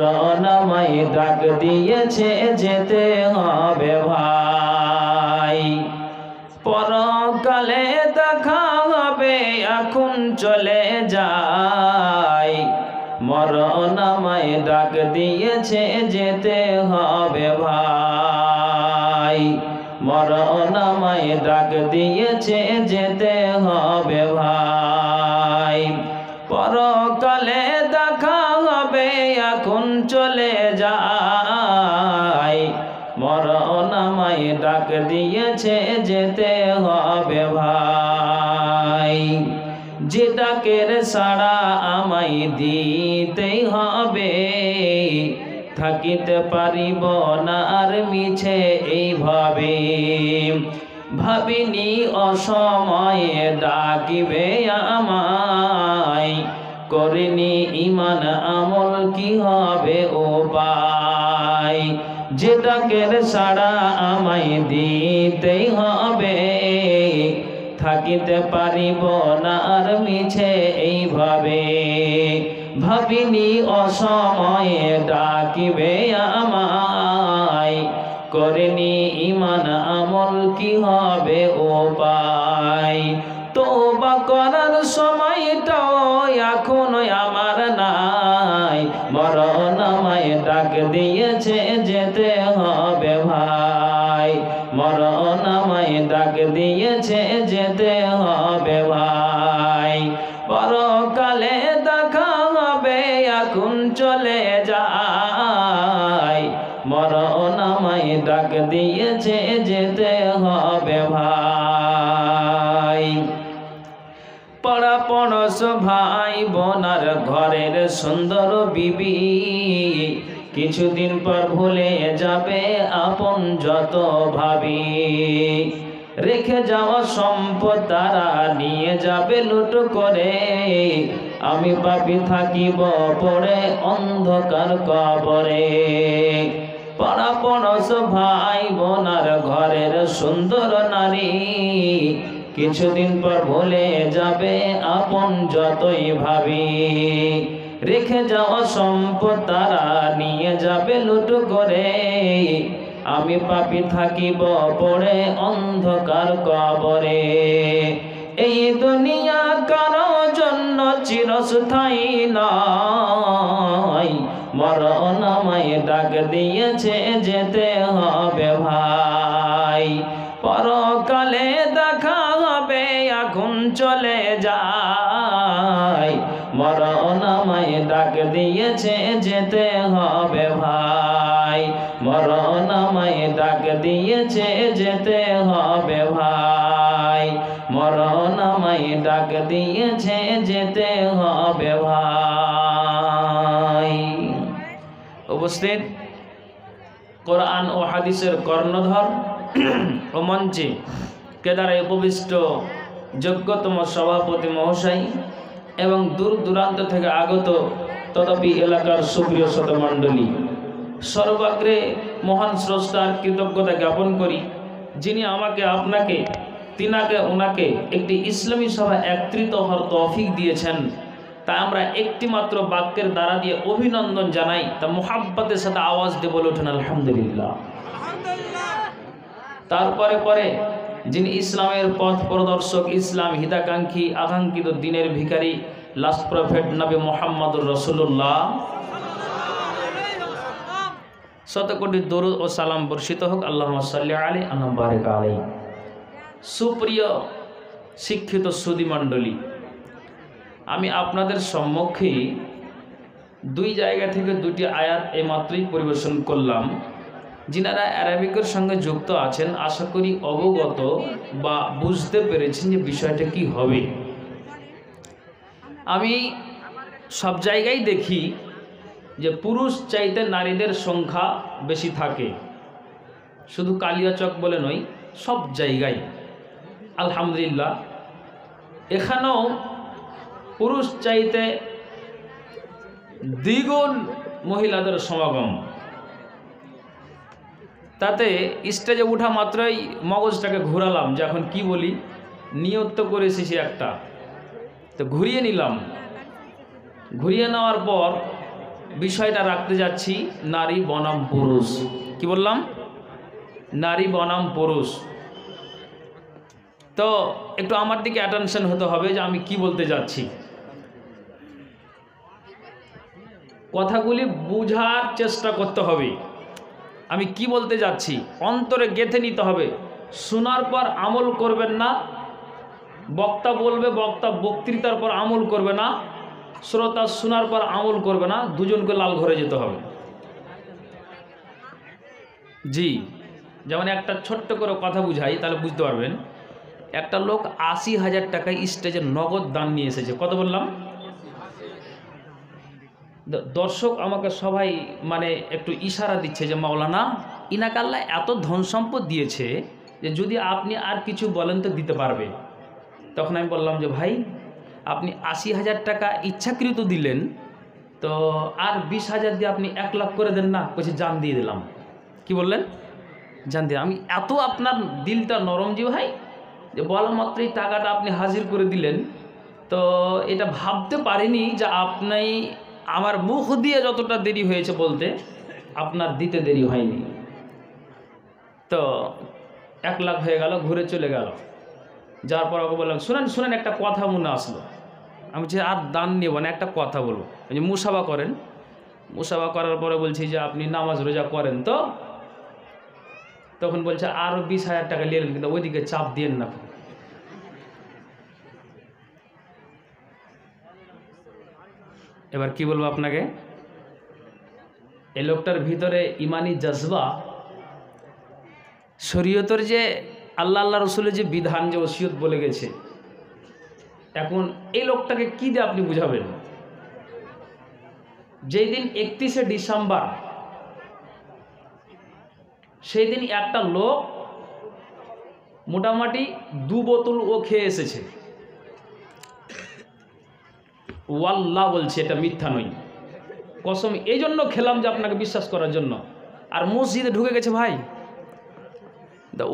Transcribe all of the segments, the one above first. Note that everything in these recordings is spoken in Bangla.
মরণ আমায় ডাক দিয়েছে যেতে হবে ভাই। পরকালে দেখা হবে এখন চলে যাই, মরণ আমায় ডাক দিয়েছে যেতে হবে ভাই। মরণ আমায় ডাক দিয়েছে যেতে হবে ভাই। পরকালে দেখা হবে এখন চলে যাই, মরণ আমায় ডাক দিয়েছে যেতে হবে ভাই। যে ডাকের সাড়া আমায় দিতেই হবে, থাকিতে পারিব না আর মিছে এইভাবে। ভাবিনি অসময়ে ডাকিবে আমায়, করিনি ইমান আমল কি হবে উপায়। যে ডাকের সাড়া আমায় দিতেই হবে, থাকিতে পারিব না আর মিছে এইভাবে। ভাবিনি অসময়ে ডাকিবে আমায়, করিনি ইমান আমল কি হবে উপায়। তওবা করার সময়টাও এখনো আমার নাই, মরণ আমায় ডাক দিয়েছে যেতে হবে ভাই। মরণ আমায় ডাক দিয়েছে যেতে হবে ভাই। পরকালে দেখা হবে এখন চলে যাই, মরণ আমায় ডাক দিয়েছে যেতে হবে ভাই। পড়া পড়স ভাই বোনার ঘরের সুন্দর বিবি, কিছুদিন পর ভুলে যাবে আপন যত ভাবি। রেখে যাওয়া সম্পদ তারা নিয়ে যাবে লুট করে, আমি পাপী থাকিব পড়ে অন্ধকার কবরে। পড়া পড়স ভাই বোনার ঘরের সুন্দর নারী, কিছুদিন পর ভুলে যাবে আপন যতই ভাবি। রেখে যাওয়া সম্পদ তারা নিয়ে যাবে লুট করে, আমি পাপী থাকিব পড়ে অন্ধকার কবরে। এই দুনিয়া কারো জন্য চিরস্থায়ী নয়, মরণ আমায় ডাক দিয়েছে যেতে হবে ভাই। পরকালে দেখা হবে এখন চলে যাই, মরণ আমায় ডাক দিয়েছে যেতে হবে ভাই। মরণ আমায় ডাক দিয়েছে যেতে হবে ভাই। মরণ আমায় ডাক দিয়েছে যেতে হবে ভাই। উপস্থিত কোরআন ও হাদিসের কর্ণধর ও মঞ্চে কেদারে উপবিষ্ট যোগ্যতম সভাপতি মহাশয় এবং দূর দূরান্ত থেকে আগত তথাপি এলাকার সুপ্রিয় শতমণ্ডলী, সর্বাগ্রে মহান স্রষ্টার কৃতজ্ঞতা জ্ঞাপন করি, যিনি আমাকে আপনাকে তিনাকে ওনাকে একটি ইসলামী সভা একত্রিত হওয়ার তৌফিক দিয়েছেন। তা আমরা একটি মাত্র বাক্যের দ্বারা দিয়ে অভিনন্দন জানাই, তা মুহাব্বতের সাথে আওয়াজ দিয়ে বলে ওঠেন আলহামদুলিল্লাহ। তারপরে পরে যিনি ইসলামের পথ প্রদর্শক, ইসলাম হিতাকাঙ্ক্ষী, আকাঙ্ক্ষিত দিনের ভিখারি, লাস্ট প্রফেট নবী মুহাম্মদুর রাসূলুল্লাহ, শত কোটি দরুদ ও সালাম বর্ষিত হোক। আল্লাহুম্মা সাল্লি আলাইহি ওয়া বারিক আলাইহি। সুপ্রিয় শিক্ষিত সুধী মণ্ডলী, আমি আপনাদের সম্মুখে দুই জায়গা থেকে দুটি আয়াত এইমাত্রই পরিবেশন করলাম। যিনারা অ্যারাবিকের সঙ্গে যুক্ত আছেন আশা করি অবগত বা বুঝতে পেরেছেন যে বিষয়টা কি হবে। আমি সব জায়গায় দেখি যে পুরুষ চাইতে নারীদের সংখ্যা বেশি থাকে, শুধু কালিয়াচক বলে নয়, সব জায়গায় আলহামদুলিল্লাহ। এখানেও পুরুষ চাইতে দ্বিগুণ মহিলাদের সমাগম। তাতে স্টেজে ওঠা মাত্রই মগজটাকে ঘোরালাম যে এখন কি বলি, নিয়ত তো করে এসেছি একটা, তো ঘুরিয়ে নিলাম। ঘুরিয়ে নেওয়ার পর বিষয়টা রাখতে যাচ্ছি নারী বনাম পুরুষ। কি বললাম? নারী বনাম পুরুষ। তো একটু আমার দিকে অ্যাটেনশন হতে হবে যে আমি কি বলতে যাচ্ছি। কথাগুলি বোঝার চেষ্টা করতে হবে। আমি কি বলতে যাচ্ছি অন্তরে গেঁথে নিতে হবে। শোনার পর আমল করবেন না, বক্তা বলবে, বক্তা বক্তৃতার পর আমল করবে না, শ্রোতা শোনার পর আমল করবে না, দুজনকে লাল ঘরে যেতে হবে। জি, যেমন একটা ছোট্ট করে কথা বুঝাই তাহলে বুঝতে পারবেন। একটা লোক ৮০,০০০ টাকা স্টেজে নগদ দান নিয়ে এসেছে। কত বললাম? দর্শক আমাকে সবাই মানে একটু ইশারা দিচ্ছে যে মাওলানা, ইনাকে আল্লাহ এত ধন সম্পদ দিয়েছে যে যদি আপনি আর কিছু বলেন তো দিতে পারবে। তখন আমি বললাম যে ভাই, আপনি ৮০,০০০ টাকা ইচ্ছাকৃত দিলেন, তো আর ২০,০০০ দিয়ে আপনি ১ লাখ করে দেন না? বলছে জান দিয়ে দিলাম। কি বললেন? জান দিয়ে। আমি এত আপনার দিলটা নরম যে ভাই, যে বলা মাত্রই টাকাটা আপনি হাজির করে দিলেন। তো এটা ভাবতে পারিনি যে আপনি আমার মুখ দিয়ে যতটা দেরি হয়েছে বলতে, আপনার দিতে দেরি হয়নি। তো ১ লাখ হয়ে গেল, ঘুরে চলে গেল। যাওয়ার পর ওকে বললাম শুনেন শুনেন, একটা কথা মনে আসলো। আমি বলছি আর দান নেব না, একটা কথা বলবো। যে মুসাফা করেন। মুসাফা করার পরে বলছি যে আপনি নামাজ রোজা করেন তো? তখন বলছে আরও ২০,০০০ টাকা নিলেন, কিন্তু ওইদিকে চাপ দিয়েন না। এবার কি বলবো আপনাকে? এই লোকটার ভিতরে ইমানি জজবা, শরীয়তের যে আল্লাহ রসুলের যে বিধান, যে ওসিয়ত বলে গেছে, এখন এই লোকটাকে কি দিয়ে আপনি বুঝাবেন? যেই দিন ৩১শে ডিসেম্বর, সেই দিন একটা লোক মোটামুটি ২ বোতল ও খেয়ে এসেছে। ওয়াল্লাহ বলছে, এটা মিথ্যা নয়, কসম এই জন্য খেলাম যে আপনাকে বিশ্বাস করার জন্য। আর মসজিদে ঢুকে গেছে ভাই।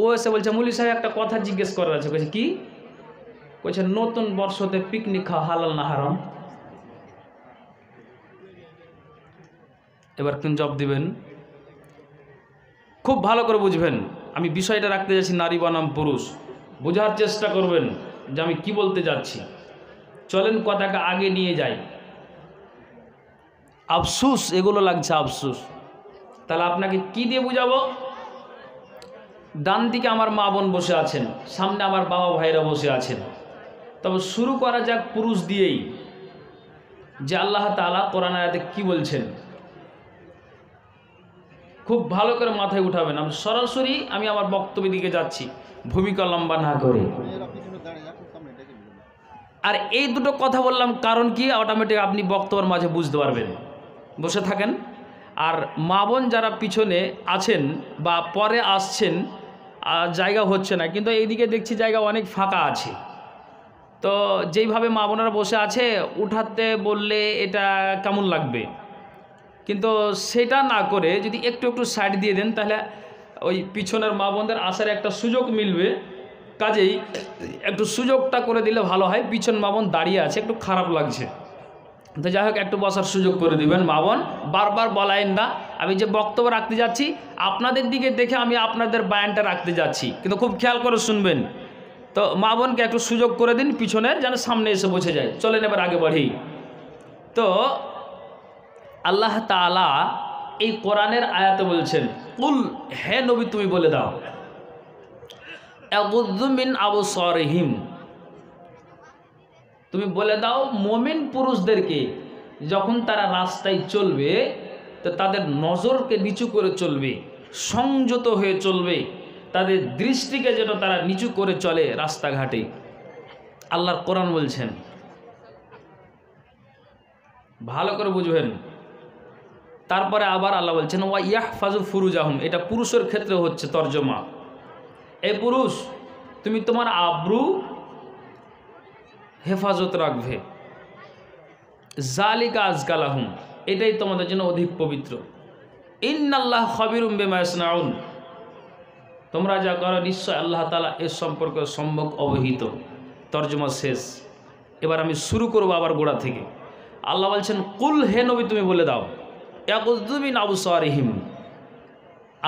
ও এসে বলছে মুলি সাহেব একটা কথা জিজ্ঞেস করার আছে। বলছে কি? বলছে নতুন বর্ষতে পিকনিক খাওয়া হালাল না হারাম? এবার কোন জবাব দিবেন? খুব ভালো করে বুঝবেন। আমি বিষয়টা রাখতে যাচ্ছি নারী বনাম পুরুষ। বোঝার চেষ্টা করবেন যে আমি কি বলতে যাচ্ছি। চলেন কথাকে আগে নিয়ে যাই। আফসুস, এগুলো লাগছে আফসুস। তাহলে আপনাকে কি দিয়ে বুঝাবো? ডান দিকে আমার মা বোন বসে আছেন, সামনে আমার বাবা ভাইরা বসে আছেন। তবে শুরু করা যাক পুরুষ দিয়েই, যে আল্লাহ তাআলা কোরআন আয়াতে কি বলছেন। খুব ভালো করে মাথায় উঠাবেন। আমি সরাসরি আমার বক্তব্যের দিকে যাচ্ছি, ভূমিকা লম্বা না করে। আর এই দুটো কথা বললাম কারণ কি, অটোমেটিক আপনি বক্তব্যের মাঝে বুঝতে পারবেন। বসে থাকেন। আর মা বোন যারা পিছনে আছেন বা পরে আসছেন, জায়গা হচ্ছে না, কিন্তু এইদিকে দেখছি জায়গা অনেক ফাঁকা আছে। তো যেইভাবে মা বোনেরা বসে আছে, উঠাতে বললে এটা কেমন লাগবে? কিন্তু সেটা না করে যদি একটু একটু সাইড দিয়ে দেন, তাহলে ওই পিছনের মা বোনদের আসার একটা সুযোগ মিলবে। কাজেই একটু সুযোগটা করে দিলে ভালো হয়। পিছন মা বোন দাঁড়িয়ে আছে, একটু খারাপ লাগছে। তো যাই হোক, একটু বসার সুযোগ করে দিবেন মা বোন। বারবার বলায়েন না। আমি যে বক্তব্য রাখতে যাচ্ছি, আপনাদের দিকে দেখে আমি আপনাদের বায়ানটা রাখতে যাচ্ছি, কিন্তু খুব খেয়াল করে শুনবেন। তো মা বোনকে একটু সুযোগ করে দিন পিছনের, যেন সামনে এসে বসে যায়। চলেন এবার আগে বাড়ি। তো আল্লাহ তাআলা এই কোরআনের আয়াতে বলছেন, কুল, হে নবী তুমি বলে দাও, ইয়াগুযু মিন আবসারিহিম, তুমি বলে দাও মুমিন পুরুষদেরকে যখন তারা রাস্তায় চলবে, তো তাদের নজরকে নিচু করে চলবে, সংযত হয়ে চলবে, তাদের দৃষ্টিকে যেন তারা নিচু করে চলে রাস্তাঘাটে। আল্লাহর কোরআন বলছেন, ভালো করে বুঝবেন। তারপরে আবার আল্লাহ বলছেন ওয়া ইয়াহফাজু ফুরুজাহুম, এটা পুরুষের ক্ষেত্রে হচ্ছে তর্জমা। এই পুরুষ, তুমি তোমার আব্রু হেফাজত রাখবে। জালিকা আজকালাহুম, এটাই তোমাদের জন্য অধিক পবিত্র। ইন্নাল্লাহ খাবিরুম বিমা ইয়াসনাউন, তোমরা যা করো নিশ্চয় আল্লাহ তাআলা এর সম্পর্কে সম্যক অবহিত। তর্জমা শেষ। এবার আমি শুরু করব আবার গোড়া থেকে। আল্লাহ বলছেন কুল, হে নবী তুমি বলে দাও, ইয়াগুযু মিন আবসারিহিম।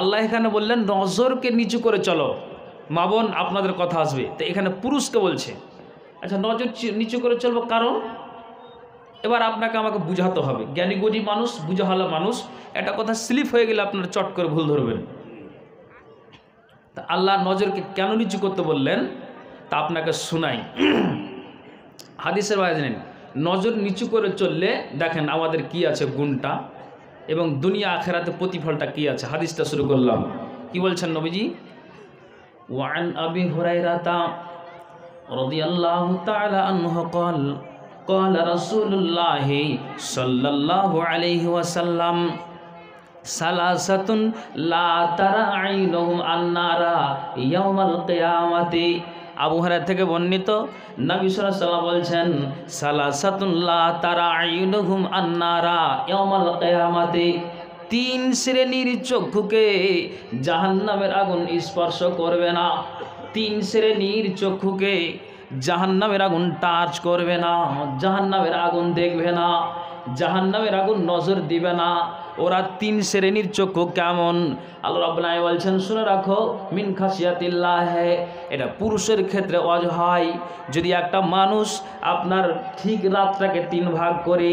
আল্লাহ এখানে বললেন নজরকে নিচু করে চলো। মা বোন আপনাদের কথা আসবে, তো এখানে পুরুষকে বলছে। আচ্ছা, নজর নিচু করে চলবো কারণ এবার আপনাকে আমাকে বুঝাতে হবে। জ্ঞানী গুণী মানুষ, বুঝাওয়ালা মানুষ, একটা কথা স্লিপ হয়ে গেলে আপনারা চট করে ভুল ধরবেন। তা আল্লাহ নজরকে কেন নিচু করতে বললেন তা আপনাকে শোনাই। হাদিসের ভাই জানেন, নজর নিচু করে চললে দেখেন আমাদের কি আছে গুণটা, এবং দুনিয়া আখেরাতে প্রতিফলটা কি আছে। হাদিসটা শুরু করলাম, কি বলছেন নবীজি? ওয়ান আবি হুরায়রাতা রাদিয়াল্লাহু তাআলা আনহু قال قال رسول الله صلى الله عليه وسلم সালাসাতুন লা তারা আইনুহুম আন-নারা ইয়াউমাল কিয়ামাতি। আবু হুরায়রা থেকে বর্ণিত, নবী সাল্লাল্লাহু আলাইহি ওয়াসাল্লাম বলছেন সালাসাতুন লা তারা আইনুহুম আন-নারা ইয়াউমাল কিয়ামাতি। তিন শ্রেণীর চক্ষুকে জাহান্নামের আগুন স্পর্শ করবে না। তিন শ্রেণীর চক্ষুকে জাহান্নামের আগুন টাচ করবে না, জাহান্নামের আগুন দেখবে না, জাহান্নামের আগুন নজর দিবে না। ওরা তিন শ্রেণীর চক্ষু কেমন? আল্লাহ রাব্বুল আলামিন বলছেন শুনে রাখো, মিন খাশিয়াতিল্লাহ। এটা পুরুষের ক্ষেত্রে ওয়াজ হয়। যদি একটা মানুষ আপনার ঠিক রাতটাকে তিন ভাগ করে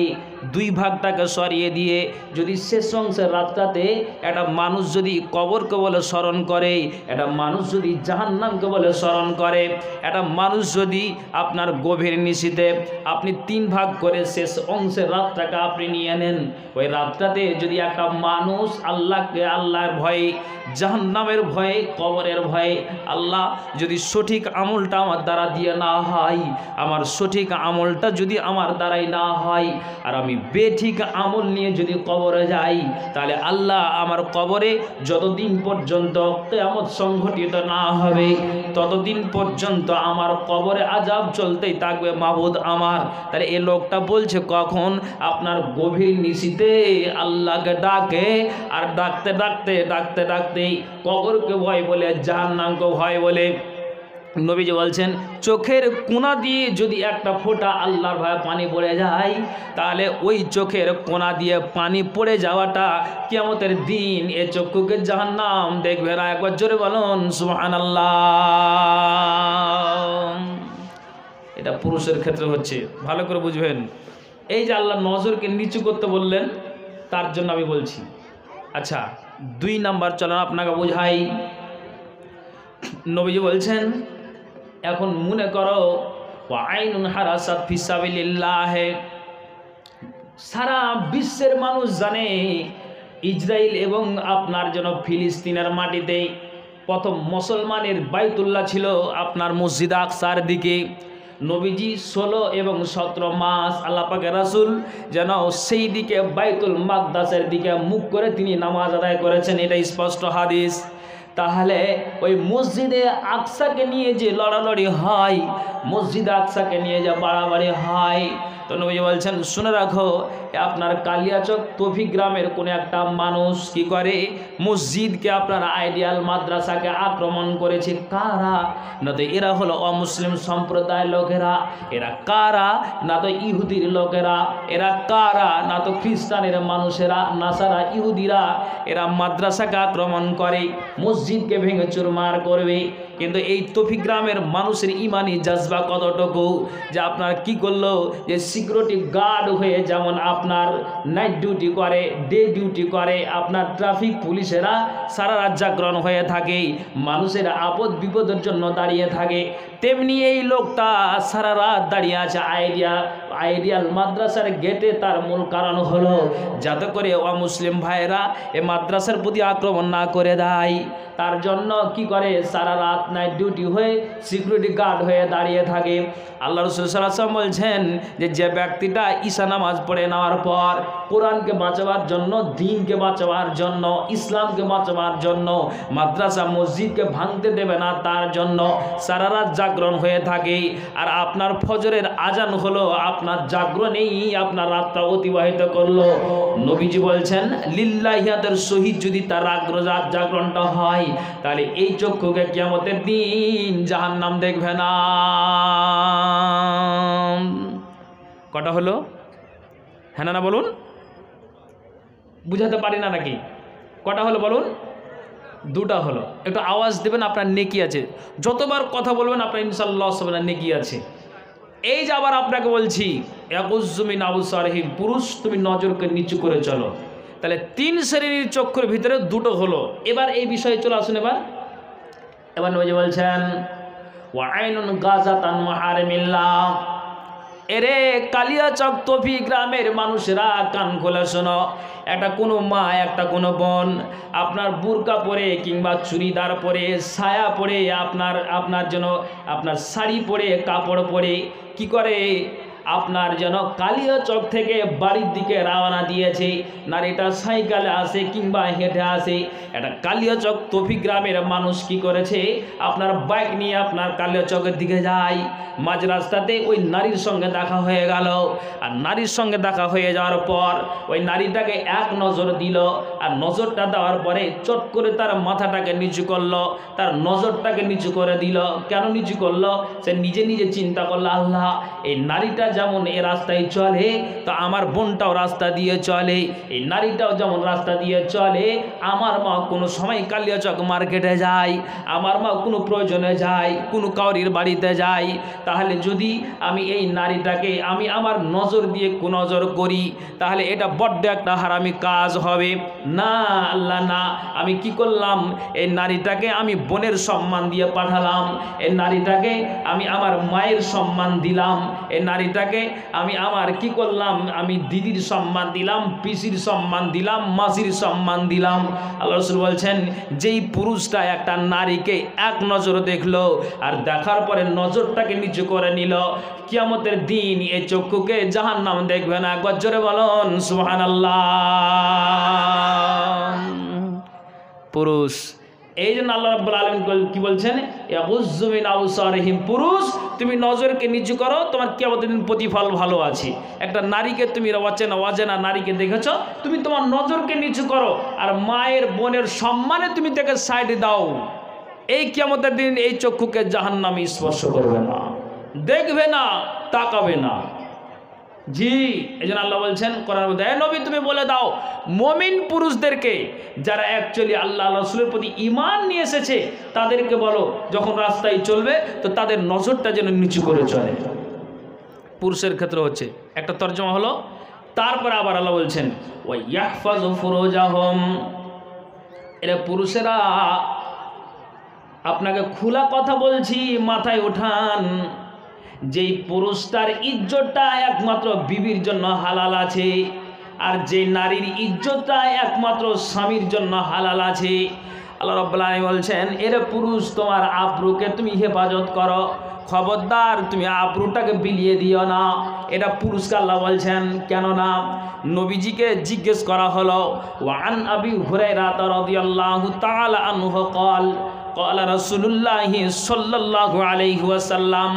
দুই ভাগটাকে সরিয়ে দিয়ে যদি শেষ অংশের রাতটাতে একটা মানুষ যদি কবরকে বলে স্মরণ করে, একটা মানুষ যদি জাহান্নামকে বলে স্মরণ করে, একটা মানুষ যদি আপনার গভীর নিশীতে আপনি তিন ভাগ করে শেষ অংশের রাতটাকে আপনি নিয়ে নেন, ওই রাতটাতে যদি একটা মানুষ আল্লাহকে, আল্লাহর ভয়ে, জাহান্নামের ভয়ে, কবরের ভয়ে, আল্লাহ যদি সঠিক আমলটা আমার দ্বারা দিয়ে না হয়, আমার সঠিক আমলটা যদি আমার দ্বারাই না হয়, আর আমি বেঠিক আমল নিয়ে যদি কবরে যাই, তাহলে আল্লাহ আমার কবরে যতদিন পর্যন্ত কিয়ামত সংঘটিত না হবে ততদিন পর্যন্ত আমার কবরে আযাব চলতেই থাকবে মাবুদ আমার। তাহলে এই লোকটা বলছে কখন? আপনার গভীর নিশীতে আল্লাহকে ডাকে, আর ডাকতে ডাকতে ডাকতে ডাকতেই কবরকে ভয় বলে, জাহান্নামকে ভয় বলে। নবীজি বলছেন চোখের কোনা দিয়ে যদি একটা ফোঁটা আল্লাহর ভয়ে পানি পড়ে যায়, তাহলে ওই চোখের কোনা দিয়ে পানি পড়ে যাওয়াটা কিয়ামতের দিন এ চক্ষুকে জাহান্নাম দেখবে না। একবার জোরে বলুন সুবহানাল্লাহ। এটা পুরুষের ক্ষেত্রে হচ্ছে, ভালো করে বুঝবেন। এই যে আল্লাহ নজরকে নিচু করতে বললেন, তার জন্য আমি বলছি। আচ্ছা, 2 নাম্বার চলেন আপনাকে বোঝাই। নবীজি বলছেন এখন মনে করো আইনুন হারাসাত ফি সাবিলিল্লাহ। সারা বিশ্বের মানুষ জানে ইসরায়েল এবং আপনার জন্য ফিলিস্তিনের মাটিতে প্রথম মুসলমানের বাইতুল্লাহ ছিল আপনার মসজিদ আকসার দিকে। নবীজি 16 এবং 17 মাস আল্লাহ পাকের রাসূল যেন সেই দিকে বাইতুল মাকদাসের দিকে মুখ করে তিনি নামাজ আদায় করেছেন, এটা স্পষ্ট হাদিস। তাহলে ওই মসজিদে আকসাকে নিয়ে যে লড়ালড়ি হয়, মসজিদ আকসাকে নিয়ে যে বাড়াবাড়ি হয়, তো নবী বলছেন শুনে রাখো, আপনার কালিয়াচক তফি গ্রামের কোনো একটা মানুষ কি করে, মসজিদকে আপনার আইডিয়াল মাদ্রাসাকে আক্রমণ করেছে। কারা? না তো এরা হলো অমুসলিম সম্প্রদায়ের লোকেরা। এরা কারা? না তো ইহুদির লোকেরা। এরা কারা? না তো খ্রিস্টানের মানুষেরা, নাসারা, ইহুদিরা। এরা মাদ্রাসাকে আক্রমণ করে, মসজিদকে ভেঙে চুরমার করবে। কিন্তু এই তফি গ্রামের মানুষের ইমানি জজবা কতটুকু যে আপনার কি করলো, যে সিকিউরিটি গার্ড হয়ে যেমন আপনার নাইট ডিউটি করে, ডে ডিউটি করে, আপনার ট্রাফিক পুলিশেরা সারা রাত জাগরণ হয়ে থাকে, মানুষের আপদ বিপদের জন্য দাঁড়িয়ে থাকে, তেমনি এই লোকটা সারা রাত দাঁড়িয়ে আছে আইডিয়াল মাদ্রাসার গেটে। তার মূল কারণ হলো যাতে করে অমুসলিম ভাইয়েরা এ মাদ্রাসার প্রতি আক্রমণ না করে দেয়। তার জন্য কি করে, সারা রাত নাইট ডিউটি হয়ে সিকিউরিটি গার্ড হয়ে দাঁড়িয়ে থাকে। আল্লাহ রাসূল সাল্লাল্লাহু আলাইহি ওয়াসাল্লাম বলছেন যে ব্যক্তিটা ঈশা নামাজ পড়ে নেওয়ার পর কোরআনকে বাঁচাবার জন্য, দ্বীনকে বাঁচাবার জন্য, ইসলামকে বাঁচাবার জন্য মাদ্রাসা মসজিদকে ভাঙতে দেবে না, তার জন্য সারা রাত জাগরণ হয়ে থাকে। আর আপনার ফজরের আজান হলো, আপনার জাগরণেই আপনার রাতটা অতিবাহিত করলো। নবীজি বলছেন লিল্লাহিয়াতের সহিত যদি তার রাত জাগরণটা হয়, তাহলে এই চক্ষুকে কিয়ামতের দিন জাহান্নাম দেখবে না। কটা হলো? হ্যাঁ না বলুন? বুঝাতে পারি না নাকি? কটা হলো বলুন? দুটা হলো। একটু আওয়াজ দেবেন, আপনার নেকি আছে। যতবার কথা বলবেন আপনার ইনশাআল্লাহ সবার নেকি আছে। এই যে আবার আপনাকে বলছি ইয়াগুয্যু মিন আবসারিহিম, পুরুষ তুমি নজরকে নিচু করে চলো। তাহলে 3 শ্রেণীর চক্ষুর ভিতরে দুটো হলো। এবার এই বিষয়ে চলে আসুন। এবার নবী বলছেন ওয়া আইনুন গাযাতান মাহারিমিল্লাহ। এরে কালিয়াচক তফি গ্রামের মানুষেরা কান খোলা শোনো। একটা কোনো মা, একটা কোনো বোন আপনার বুরকা পরে কিংবা চুড়িদার পরে, ছায়া পরে, আপনার জন্য আপনার শাড়ি পরে, কাপড় পরে কি করে আপনার যেন কালিয়াচক থেকে বাড়ির দিকে রওনা দিয়েছে। নারীটা সাইকেলে আসে কিংবা হেঁটে আসে। একটা কালিয়াচক তফি গ্রামের মানুষ কি করেছে, আপনার বাইক নিয়ে আপনার কালিয়াচকের দিকে যায়। মাঝ রাস্তাতে ওই নারীর সঙ্গে দেখা হয়ে গেল। আর নারীর সঙ্গে দেখা হয়ে যাওয়ার পর ওই নারীটাকে এক নজর দিল। আর নজরটা দেওয়ার পরে চট করে তার মাথাটাকে নিচু করলো, তার নজরটাকে নিচু করে দিল। কেন নিচু করলো? সে নিজে নিজে চিন্তা করলো, আল্লাহ এই নারীটা যেমন এ রাস্তায় চলে, তো আমার বোনটাও রাস্তা দিয়ে চলে। এই নারীটাও যেমন রাস্তা দিয়ে চলে, আমার মা কোনো সময় কালিয়াচক মার্কেটে যায়, আমার মা কোনো প্রয়োজনে যায়, কোনো কাউরির বাড়িতে যায়, তাহলে যদি আমি এই নারীটাকে আমি আমার নজর দিয়ে কুনজর করি, তাহলে এটা বড্ড একটা হারামি কাজ হবে। না আল্লাহ না, আমি কি করলাম, এই নারীটাকে আমি বোনের সম্মান দিয়ে পাঠালাম, এই নারীটাকে আমি আমার মায়ের সম্মান দিলাম, এই নারীটাকে আমি আমার কি করলাম, আমি দিদির সম্মান দিলাম, পিসির সম্মান দিলাম, মাসির সম্মান দিলাম। আল্লাহ রাসূল বলছেন যেই পুরুষটা একটা নারীকে এক নজর দেখলো আর দেখার পরে নজরটাকে নিচু করে নিল, কিয়ামতের দিন এই চক্ষুকে জাহান্নাম দেখবে না। একবার জোরে বলুন সুবহানাল্লাহ। পুরুষ, এই জন্য আল্লাহ রাব্বুল আলামিন কি বলছেন, ইয়াগুয্যু মিন আবসারিহিম, পুরুষ তুমি নজরকে নিচু করো, তোমার কিয়ামতের দিন প্রতিফল ভালো আছে। একটা নারীকে তুমি অচেনা নারীকে দেখেছো, তুমি তোমার নজরকে নিচু করো আর মায়ের বোনের সম্মানে তুমি তাকে সাইড দাও, এই কিয়ামতের দিন এই চক্ষুকে জাহান্নামে স্পর্শ করবে না, দেখবে না, তাকাবে না। জি, এই জন্য আল্লাহ বলছেন কোরআনের মধ্যে, নবী তুমি বলে দাও মুমিন পুরুষদেরকে, যারা অ্যাকচুয়ালি আল্লাহ রাসূলের প্রতি ঈমান নিয়ে এসেছে, তাদেরকে বলো যখন রাস্তায় চলবে তো তাদের নজরটা যেন নিচু করে চলে। পুরুষের ক্ষেত্রে হচ্ছে একটা তর্জমা হলো। তারপরে আবার আল্লাহ বলছেন ওয়া ইয়াহফাজু ফুরুজাহুম, এরা পুরুষেরা আপনাকে খোলা কথা বলছি, মাথায় ওঠান, যেই পুরুষটার ইজ্জতটা একমাত্র বিবির জন্য হালাল আছে, আর যে নারীর ইজ্জতটা একমাত্র স্বামীর জন্য হালাল আছে। আল্লাহ রাব্বুল আলামিন বলছেন এরে পুরুষ তোমার আবরুকে তুমি হেফাজত করো, খবরদার তুমি আবরুটাকে বিলিয়ে দিও না। এটা পুরুষকে আল্লাহ বলছেন। কেননা নবীজিকে জিজ্ঞেস করা হলো ওয়ান আবি হুরায়রা রাদিয়াল্লাহু তাআলা আনহু ক্বাল ক্বালা রাসূলুল্লাহি সাল্লাল্লাহু আলাইহি ওয়াসাল্লাম,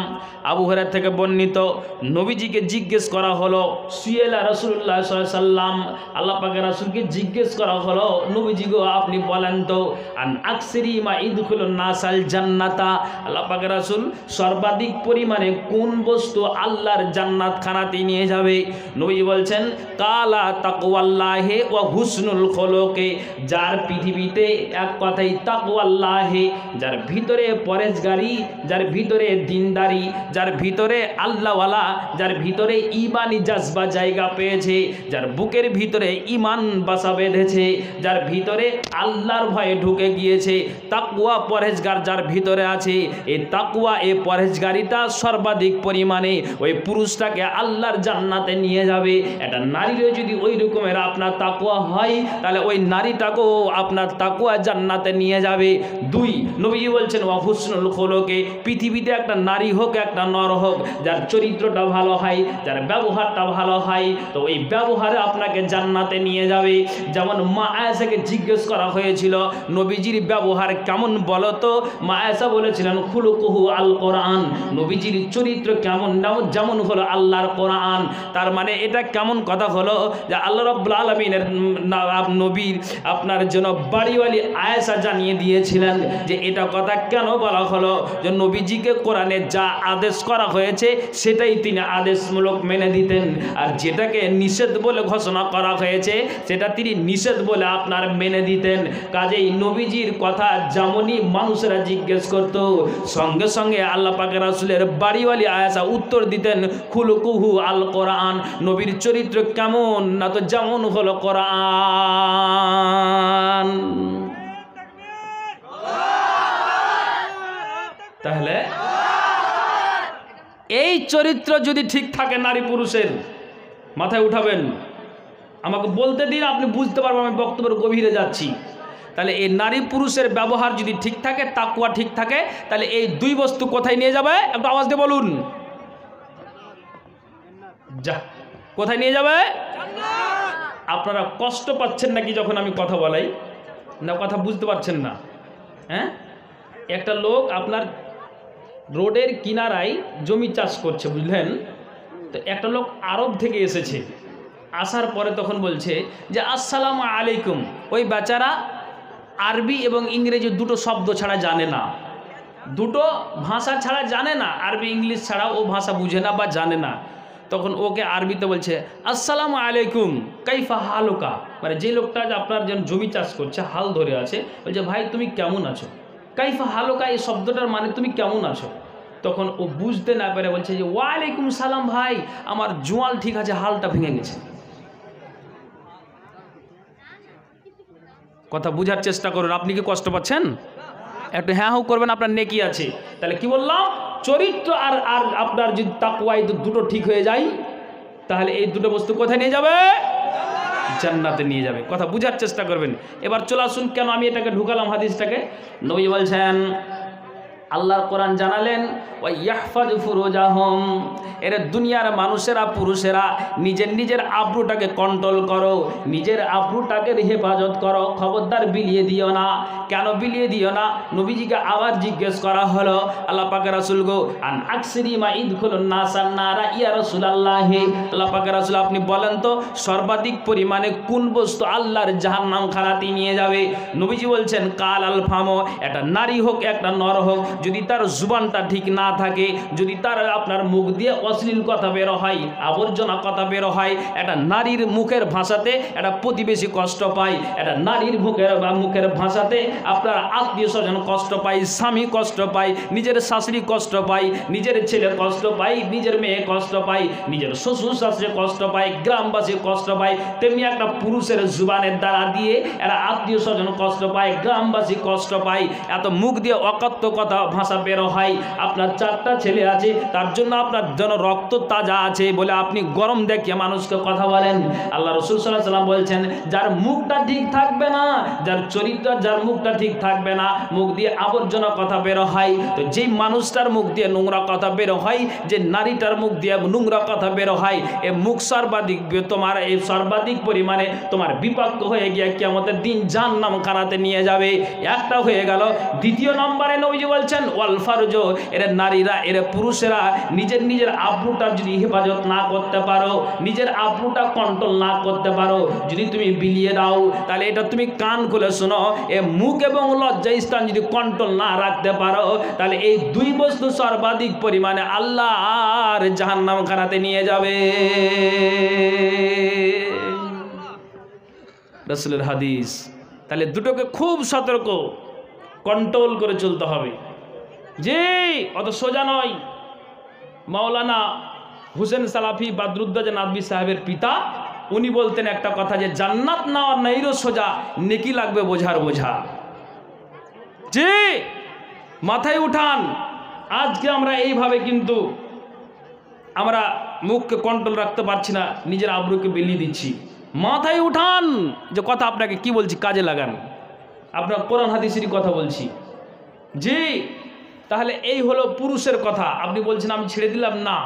আবু হুরায়রা থেকে বর্ণিত, নবীজিকে জিজ্ঞেস করা হলো, সুয়েলা রাসূলুল্লাহ সাল্লাল্লাহু আলাইহি ওয়াসাল্লাম, আল্লাহ পাকের রাসূলকে জিজ্ঞেস করা হলো, নবীজি গো আপনি বলেন তো আন আকসিরি মা ইদখুলুন নাসাল জান্নাতা, আল্লাহ পাকের রাসূল সর্বাধিক পরিমাণে কোন বস্তু আল্লাহর জান্নাত খানাতে নিয়ে যাবে? নবীজি বলছেন কালা তাকওয়াল্লাহি ওয়া হুসনুল খুলুকি, যার পৃথিবীতে এক কথাই তাকওয়াল্লাহি, যার ভিতরে পরেজগারি, যার ভিতরে দিনদারি, যার ভিতরে আল্লাহওয়ালা, যার ভিতরে ঈমানি জাজবা জায়গা পেয়েছে, যার বুকের ভিতরে ঈমান বাসা বেঁধেছে, যার ভিতরে আল্লাহর ভয়ে ঢুকে গিয়েছে, তাকওয়া পরেজগার যার ভিতরে আছে, এই তাকওয়া এই পরেজগারিটা সর্বাধিক পরিমাণে ওই পুরুষটাকে আল্লাহর জান্নাতে নিয়ে যাবে। একটা নারীরও যদি ওই রকমের আপনার তাকওয়া হয়, তাহলে ওই নারীটাকেও আপনার তাকওয়া জান্নাতে নিয়ে যাবে। দুই, নবীজি বলছেন ওয়া হুসনুল খুলুকি, পৃথিবীতে একটা নারী হোক একটা নর হোক, যার চরিত্রটা ভালো হয়, যার ব্যবহারটা ভালো হয়, তো ওই ব্যবহারে আপনাকে জান্নাতে নিয়ে যাবে। যেমন মা আয়েশাকে জিজ্ঞেস করা হয়েছিল নবীজির ব্যবহার কেমন বলো তো, মা আয়েশা বলেছিলেন খুলুকুহু আল কোরআন, নবীজির চরিত্র কেমন, যেমন হলো আল্লাহর কোরআন। তার মানে এটা কেমন কথা হলো যে আল্লাহ রাব্বুল আলামিনের নবীর আপনার জন্য বাড়িওয়ালি আয়েশা জানিয়ে দিয়েছিলেন যে এটা কথা কেন বলা হলো, যে নবীজিকে কোরআনে যা আদেশ করা হয়েছে সেটাই তিনি আদেশমূলক মেনে দিতেন, আর যেটাকে নিষেধ বলে ঘোষণা করা হয়েছে সেটা তিনি নিষেধ বলে আপনার মেনে দিতেন। কাজেই নবীজির কথা যেমনই মানুষেরা জিজ্ঞেস করত, সঙ্গে সঙ্গে আল্লাহ পাকের রাসূলের বাড়িওয়ালি আয়েশা উত্তর দিতেন, খুলুকুহু আল কোরআন, নবীর চরিত্র কেমন, না তো যেমন হলো কোরআন। তাহলে এই চরিত্র যদি ঠিক থাকে নারী পুরুষের, মাথায় উঠাবেন, আমাকে বলতে দিন, আপনি বুঝতে পারবেন আমি বক্তব্যের গভীরে যাচ্ছি। তাহলে এই নারী পুরুষের ব্যবহার যদি ঠিক থাকে, তাকওয়া ঠিক থাকে, তাহলে এই দুই বস্তু কোথায় নিয়ে যাবে? একটু আওয়াজ দিয়ে বলুন, যা কোথায় নিয়ে যাবে? আপনারা কষ্ট পাচ্ছেন নাকি যখন আমি কথা বলাই, না কথা বুঝতে পারছেন না? হ্যাঁ, একটা লোক আপনার রোডের কিনারায় জমি চাষ করছে, বুঝলেন তো? একটা লোক আরব থেকে এসেছে, আসার পরে তখন বলছে যে আসসালামু আলাইকুম। ওই বেচারা আরবি এবং ইংরেজি দুটো শব্দ ছাড়া জানে না, দুটো ভাষা ছাড়া জানে না, আরবি ইংলিশ ছাড়া ও ভাষা বুঝে না বা জানে না। তখন ওকে আরবিতে বলছে আসসালামু আলাইকুম কাইফা হালুকা, মানে যে লোকটা আপনার যেন জমি চাষ করছে, হাল ধরে আছে, বলছে ভাই তুমি কেমন আছো? কাইফা হালুকা এই শব্দটার মানে তুমি কেমন আছো? তখন ও বুঝতে না পেরে বলছে যে ওয়ালাইকুম সালাম ভাই, আমার জোয়াল ঠিক আছে, হালটা ভেঙে গেছে। কথা বুঝার চেষ্টা করুন। আপনি কি কষ্ট পাচ্ছেন? একটু হ্যাঁ হু করবেন, আপনার নেকি আছে। তাহলে কি বললাম? চরিত্র আর আর আপনার যদি তাকওয়া এই দুটো ঠিক হয়ে যায়, তাহলে এই দুটো বস্তু কোথায় নিয়ে যাবে? জান্নাতে নিয়ে যাবে। কথা বুঝার চেষ্টা করবেন। এবার চলে আসুন, কেন আমি এটাকে ঢুকালাম হাদিসটাকে। নবী বলছেন, আল্লাহর কোরআন জানালেন ওয়াইয়াহফাজু ফুরুজাহুম, এর দুনিয়ার মানুষেরা পুরুষেরা নিজের নিজের আব্রুটাকে কন্ট্রোল করো, নিজের আব্রুটাকে হেফাজত করো, খবরদার বিলিয়ে দিও না। কেন বিলিয়ে দিও না? নবীজিকে আবার জিজ্ঞেস করা হলো, আল্লাহ পাকের রাসূল গো আন আকসিরি মা ইদখুলুন নাসান নারা ইয়া রাসূলুল্লাহ, আল্লাহ পাকের রাসূল আপনি বলেন তো সর্বাধিক পরিমাণে কোন বস্তু আল্লাহর জাহান্নাম খানাতে নিয়ে যাবে? নবীজি বলছেন কাল আল ফামো, একটা নারী হোক একটা নর হোক, যদি তার জুবানটা ঠিক না থাকে, যদি তার আপনার মুখ দিয়ে অশ্লীল কথা বের হয়, আবর্জনা কথা বের হয়, একটা নারীর মুখের ভাষাতে একটা প্রতিবেশী কষ্ট পায়, একটা নারীর মুখের ভাষাতে আপনার আত্মীয় স্বজন কষ্ট পায়, স্বামী কষ্ট পায়, নিজের শাশুড়ি কষ্ট পায়, নিজের ছেলে কষ্ট পায়, নিজের মেয়ে কষ্ট পায়, নিজের শ্বশুর শাশুড়ি কষ্ট পায়, গ্রামবাসী কষ্ট পায়, তেমনি একটা পুরুষের জুবানের দ্বারা দিয়ে একটা আত্মীয় স্বজন কষ্ট পায়, গ্রামবাসী কষ্ট পায়। এত মুখ দিয়ে অকথ্য কথা ভাষা বেরো হয়। আপনার 4টা ছেলে আছে, তার জন্য আপনার যেন রক্ত তাজা আছে বলে আপনি গরম দেখিয়ে মানুষকে কথা বলেন। আল্লাহ রাসূল সাল্লাল্লাহু আলাইহি ওয়াসাল্লাম বলছেন, যার মুখটা ঠিক থাকবে না, যার চরিত্র, যার মুখটা ঠিক থাকবে না, মুখ দিয়ে আবর্জনা কথা বেরো হয়, তো যেই মানুষটার মুখ দিয়ে নোংরা কথা বেরো হয়, যে নারীটার মুখ দিয়ে নোংরা কথা বেরো হয়, এ মুখ সর্বাধিক তোমার এই সর্বাধিক পরিমাণে তোমার বিপক্ষ হয়ে গিয়ে কিয়ামতের দিন জাহান্নাম খানাতে নিয়ে যাবে। একটা হয়ে গেল। দ্বিতীয় নম্বরে নবীজি বলছেন ওয়াল ফারজ, এর নারীরা, এর পুরুষেরা নিজের নিজের আব্রুটা যদি হেফাজত না করতে পারো, নিজের আব্রুটা কন্ট্রোল না করতে পারো, যদি তুমি বিলিয়ে দাও, তাহলে এটা তুমি কান খুলে শোনো, এ মুখ এবং লজ্জা স্থান যদি কন্ট্রোল না রাখতে পারো, তাহলে এই দুই বস্তু সর্বাধিক পরিমাণে আল্লাহর জাহান্নাম খানাতে নিয়ে যাবে। রাসূলের হাদিস। তাহলে দুটোকে খুব সতর্ক কন্ট্রোল করে চলতে হবে। যে অত সোজা নয়। মাওলানা হুসেন সালাফি বাদরুদ্দোজা নাদভী সাহেবের পিতা, উনি বলতেন একটা কথা, যে জান্নাত নেওয়ার নেইরো সোজা, নেকি লাগবে বোঝার বোঝা। যে মাথায় উঠান, আজকে আমরা এইভাবে কিন্তু আমরা মুখকে কন্ট্রোল রাখতে পারছি না, নিজের আব্রুকে বিলিয়ে দিচ্ছি। মাথায় উঠান যে কথা আপনাকে কি বলছি, কাজে লাগান। আপনার কোরআন হাদিসেরই কথা বলছি। জি, তাহলে এই হলো পুরুষের কথা। আপনি বলছেন আমি ছেড়ে দিলাম, না,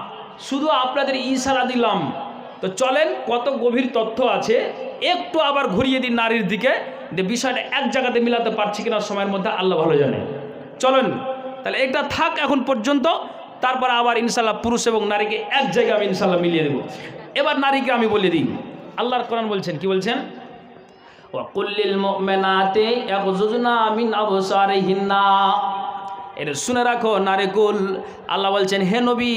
শুধু আপনাদের ইশারা দিলাম। তো চলেন, কত গভীর তথ্য আছে একটু আবার ঘুরিয়ে দিন নারীর দিকে, যে বিষয়টা এক জায়গাতে মিলাতে পারছি কিনা সময়ের মধ্যে আল্লাহ ভালো জানে। চলেন, তাহলে এটা থাক এখন পর্যন্ত, তারপর আবার ইনশাল্লাহ পুরুষ এবং নারীকে এক জায়গায় আমি ইনশাল্লাহ মিলিয়ে দেব। এবার নারীকে আমি বলে দিই, আল্লাহর কোরআন বলছেন, কি বলছেন? ওয়াকুল্লিল মুমিনাতি ইয়াগযুযনা মিন আবসারিহিন্না। এটা শুনে রাখো নারীকুল, আল্লাহ বলছেন হে নবী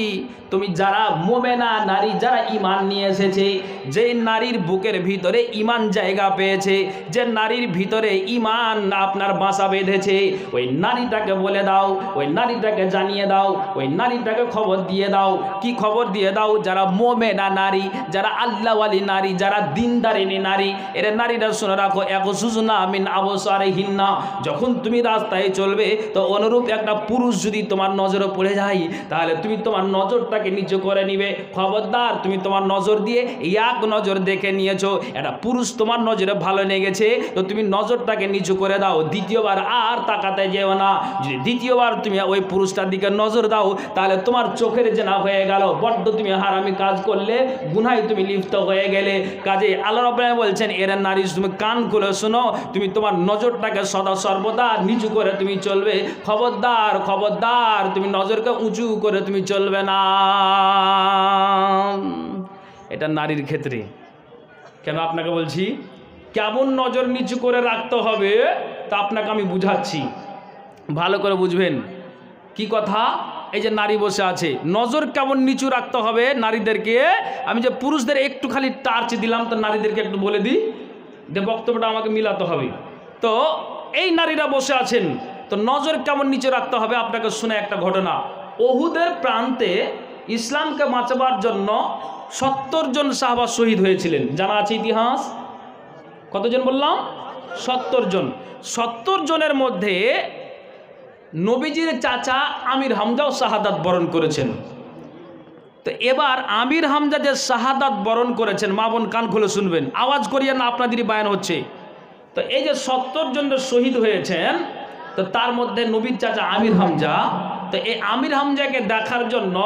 তুমি যারা মোমেনা নারী যারা ঈমান নিয়ে এসেছে, যে নারীর বুকের ভিতরে ঈমান জায়গা পেয়েছে, যে নারীর ভিতরে ঈমান আপনার বাসা বেঁধেছে, ওই নারীটাকে বলে দাও, ওই নারীটাকে জানিয়ে দাও, ওই নারীটাকে খবর দিয়ে দাও। কি খবর দিয়ে দাও? যারা মোমেনা নারী, যারা আল্লাহওয়ালি নারী, যারা দিনদারিনী নারী, এর নারীরা শুনে রাখো ইয়াগযুযনা মিন আবসারিহিন্না। যখন তুমি রাস্তায় চলবে তো অনুরূপ একটা পুরুষ যদি তোমার নজরে পড়ে যায় তাহলে তুমি তোমার নজরটাকে নিচু করে নিবে। খবরদার, তুমি তোমার নজর দিয়ে এক নজর দেখে নিয়েছো, একটা পুরুষ তোমার নজরে ভালো লেগেছে তো তুমি নজরটাকে নিচু করে দাও, দ্বিতীয়বার আর তাকাতে যেও না। যদি দ্বিতীয়বার তুমি ওই পুরুষটার দিকে নজর দাও তাহলে তোমার চোখের জেনা হয়ে গেল, বড্ড তুমি হারামি কাজ করলে, গুনাহে তুমি লিপ্ত হয়ে গেলে। কাজে আল্লাহ রাব্বুল আলামিন বলছেন এর নারী তুমি কান খুলে শোনো, তুমি তোমার নজরটাকে সদা সর্বদা নিচু করে তুমি চলবে। খবরদার খবরদার, তুমি নজরকে উঁচু করে তুমি চলবে না। এটা নারীর ক্ষেত্রে। কেন আপনাকে বলছি কেমন নজর নিচু করে রাখতে হবে তা আপনাকে আমি বুঝাচ্ছি, ভালো করে বুঝবেন। কি কথা? এই যে নারী বসে আছে, নজর কেমন নিচু রাখতে হবে নারীদেরকে। আমি যে পুরুষদের একটু খালি টার্চ দিলাম, তো নারীদেরকে একটু বলে দিই, যে বক্তব্যটা আমাকে মিলাতে হবে। তো এই নারীরা বসে আছেন, তো নজর কেমন নিচে রাখতে হবে আপনাকে শুনে একটা ঘটনা। উহুদের প্রান্তে ইসলামকে বাঁচাবার জন্য 70 জন সাহাবা শহীদ হয়েছিলেন, জানা আছে ইতিহাস। কতজন বললাম? 70 জন। 70 জনের মধ্যে নবীজির চাচা আমির হামজাও শাহাদাত বরণ করেছেন। তো এবার আমির হামজা যে শাহাদাত বরণ করেছেন, মা বোন কান খুলে শুনবেন, আওয়াজ করিয়ে না, আপনাদেরই বায়ান হচ্ছে। তো এই যে 70 জন শহীদ হয়েছেন, তো তার মধ্যে নবীর চাচা আমির হামজা, তো এই আমির হামজাকে দেখার জন্য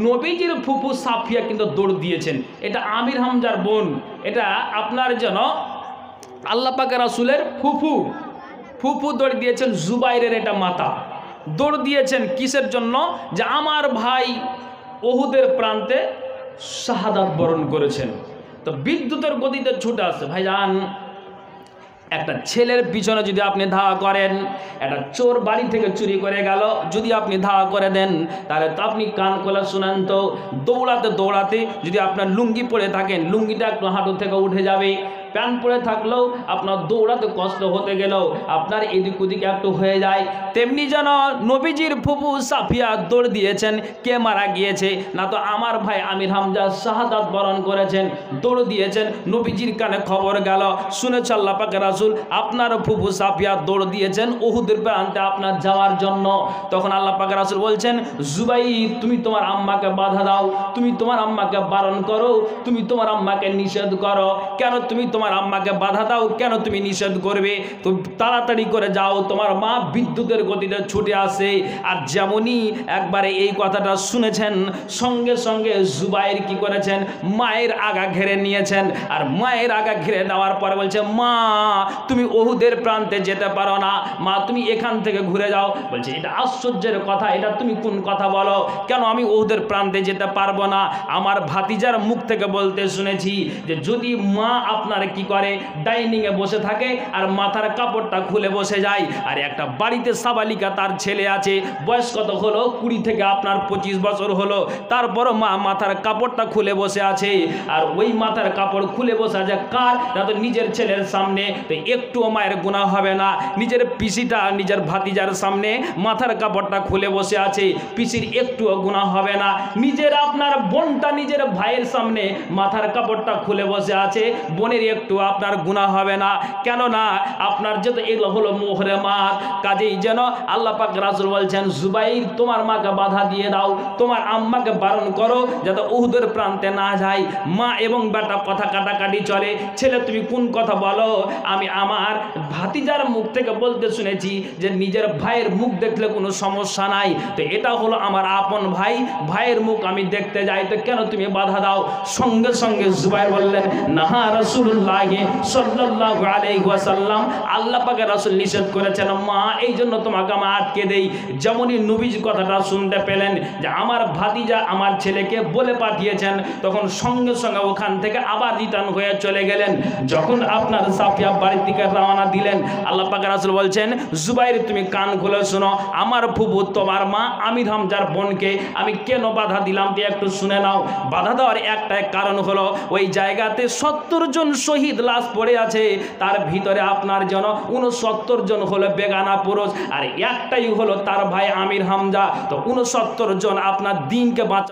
নবীজির ফুফু সাফিয়া কিন্তু দৌড় দিয়েছেন। এটা আমির হামজার বোন, এটা আপনার যেন আল্লাহ পাকের রাসূলের ফুফু। ফুফু দৌড় দিয়েছেন জুবাইরের এটা মাতা, দৌড় দিয়েছেন কিসের জন্য? যে আমার ভাই উহুদের প্রান্তে শাহাদাত বরণ করেছেন। তো বিদ্যুতের গতিতে ছুটে আসছে। ভাইজান, একটা ছেলের পিছনে যদি আপনি ধাওয়া করেন, একটা চোর বাড়ি থেকে চুরি করে গেল যদি আপনি ধাওয়া করে দেন, তাহলে তো আপনি কান খোলা শুনেন তো, দৌড়াতে দৌড়াতে যদি আপনার লুঙ্গি পরে থাকেন, লুঙ্গিটা একটু হাঁটু থেকে উঠে যাবে। প্যান্ট পরে থাকলেও আপনার দৌড়াতে কষ্ট হতে গেলেও আপনার এদিক ওদিকে একটু হয়ে যায়। তেমনি যেন নবীজির ফুফু সাফিয়া দৌড় দিয়েছেন, কে মারা গিয়েছে? না তো আমার ভাই আমির হামজা শাহাদাত বরণ করেছেন, দৌড় দিয়েছেন। নবীজির কানে খবর গেল, শুনেছে আল্লাহ পাকের রাসূল আপনার ফুফু সাফিয়া দৌড় দিয়েছেন উহুদের প্রান্তে আপনার যাওয়ার জন্য। তখন আল্লাহ পাকের রাসূল বলছেন, জুবাইর তুমি তোমার আম্মাকে বাধা দাও, তুমি তোমার আম্মাকে বারণ করো, তুমি তোমার আম্মাকে নিষেধ করো। কেন তুমি তোমার আম্মাকে বাধা দাও? কেন তুমি নিষেধ করবে? তো তাড়াতাড়ি করে যাও, তোমার মা বিদ্যুতের গতিতে ছুটে আসে। আর যেমনই একবারে এই কথাটা শুনেছেন, সঙ্গে সঙ্গে জুবাইর কি করেছেন? মায়ের আগা ঘিরে নিয়েছেন। আর মায়ের আগা ঘিরে নেওয়ার পরে বলছে, মা তুমি উহুদের প্রান্তে যেতে পারো না, মা তুমি এখান থেকে ঘুরে যাও। বলছে এটা আশ্চর্যের কথা, এটা তুমি কোন কথা বলো? কেন আমি উহুদের প্রান্তে যেতে পারবো না? আমার ভাতিজার মুখ থেকে বলতে শুনেছি যে যদি মা আপনার কি করে, ডাইনিংয়ে বসে থাকে আর মাথার কাপড়টা খুলে বসে যায়, আর একটা বাড়িতে সাবালিকা তার ছেলে আছে, বয়স কত হলো? 20 থেকে আপনার 25 বছর হলো, তারপরও মা মাথার কাপড়টা খুলে বসে আছে। আর ওই মাথার কাপড় খুলে বসে আছে কার? না তো নিজের ছেলের সামনে। তো একটুও মায়ের গুনাহ হবে না। নিজের পিসিটা নিজের ভাতিজার সামনে মাথার কাপড়টা খুলে বসে আছে, পিসির একটুও গুনাহ হবে না। নিজের আপনার বোনটা নিজের ভাইয়ের সামনে মাথার কাপড়টা খুলে বসে আছে, বোনের একটু আপনার গুনাহ হবে না। কেননা আপনার যত এগুলো হলো মুহরমাত। কাজেই যেন আল্লাহ পাক রাসূল বলছেন, জুবাইর তোমার মাকে বাধা দিয়ে দাও, তোমার আম্মাকে বারণ করো যাতে উহুদের প্রান্তে না যায়। মা এবং বেটা কথা কাটাকাটি চলে, ছেলে তুমি কোন কথা বলো? আমি আমার ভাতিজার মুখ থেকে বলতে শুনেছি যে নিজের ভাইয়ের মুখ দেখলে কোনো সমস্যা নাই, তো এটা হলো আমার আপন ভাই, ভাইয়ের মুখ আমি দেখতে যাই, তো কেন তুমি বাধা দাও? সঙ্গে সঙ্গে জুবাইর বললেন, না রাসূলুল্লাহ রাসূলুল্লাহি সাল্লাল্লাহু আলাইহি ওয়াসাল্লাম আল্লাহ পাকের রাসূল নিষেধ করেছেন মা এই জন্য তোমাকে আমি আটকে দেই। যেমনই নবীজি কথাটা শুনতে পেলেন যে আমার ভাতিজা আমার ছেলেকে বলে পাঠিয়েছেন, তখন সঙ্গে সঙ্গে ওখান থেকে আবার রিটার্ন হয়ে চলে গেলেন। যখন আপনার সাফিয়া বাড়ির দিকে রওনা দিলেন, আল্লাহ পাকের রাসূল বলছেন জুবাইর তুমি কান খুলে শোনো, আমার ফুফু তোমার মা আমির হামজার বোনকে আমি কেন বাধা দিলাম তুই একটু শুনে নাও। বাধা দেওয়ার একটাই কারণ হলো ওই জায়গাতে 70 জন শহীদ লাশ পড়ে আছে, তার ভিতরে আপনার জন্য 69 জন হলো বেগানা পুরুষ, আর একটাই হলো তার ভাই আমির হামজা। তো 69 জন আপনার দিনকে বাঁচা